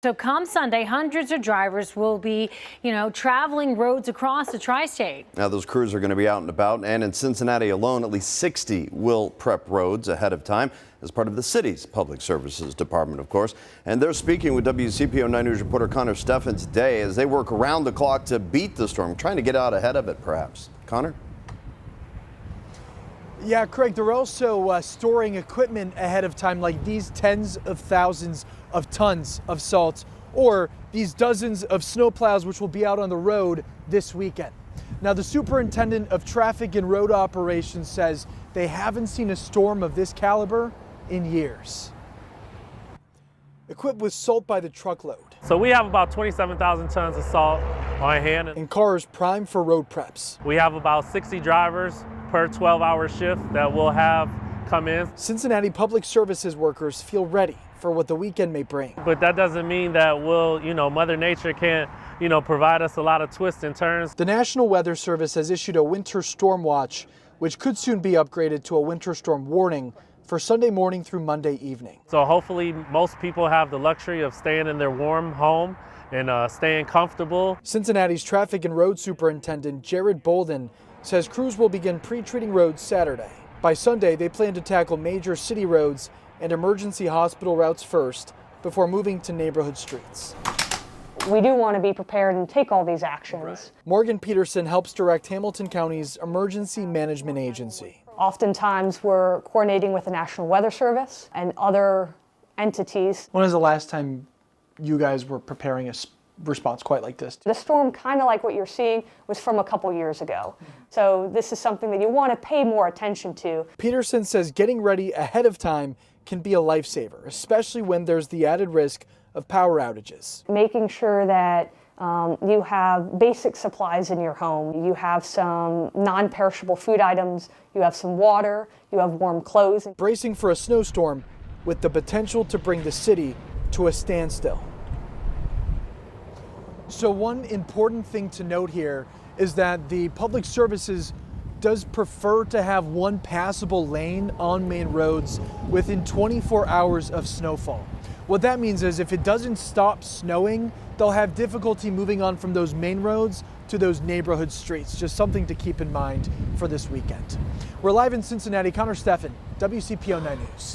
So come Sunday, hundreds of drivers will be, traveling roads across the tri-state. Now those crews are going to be out and about, and in Cincinnati alone, at least 60 will prep roads ahead of time as part of the city's public services department, of course. And they're speaking with WCPO 9 News reporter Connor Steffen today as they work around the clock to beat the storm, trying to get out ahead of it, perhaps. Connor? Yeah, Craig, they're also storing equipment ahead of time, like these tens of thousands of tons of salt, or these dozens of snowplows, which will be out on the road this weekend. Now, the superintendent of traffic and road operations says they haven't seen a storm of this caliber in years. Equipped with salt by the truckload. So we have about 27,000 tons of salt on hand. And cars primed for road preps. We have about 60 drivers per 12-hour shift that we'll have come in. Cincinnati Public Services workers feel ready for what the weekend may bring. But that doesn't mean that Mother Nature can't, provide us a lot of twists and turns. The National Weather Service has issued a winter storm watch, which could soon be upgraded to a winter storm warning for Sunday morning through Monday evening. So hopefully most people have the luxury of staying in their warm home and staying comfortable. Cincinnati's Traffic and Road Superintendent Jared Bolden says crews will begin pre-treating roads Saturday. By Sunday, they plan to tackle major city roads and emergency hospital routes first before moving to neighborhood streets. We do want to be prepared and take all these actions. Right. Morgan Peterson helps direct Hamilton County's Emergency Management Agency. Oftentimes, we're coordinating with the National Weather Service and other entities. When was the last time you guys were preparing a response quite like this? The storm, kind of like what you're seeing, was from a couple years ago. So this is something that you want to pay more attention to. Peterson says getting ready ahead of time can be a lifesaver, especially when there's the added risk of power outages. Making sure that you have basic supplies in your home. You have some non-perishable food items, you have some water, you have warm clothes. Bracing for a snowstorm with the potential to bring the city to a standstill. So one important thing to note here is that the Public Services does prefer to have one passable lane on main roads within 24 hours of snowfall. What that means is if it doesn't stop snowing, they'll have difficulty moving on from those main roads to those neighborhood streets. Just something to keep in mind for this weekend. We're live in Cincinnati. Connor Steffen, WCPO 9 News.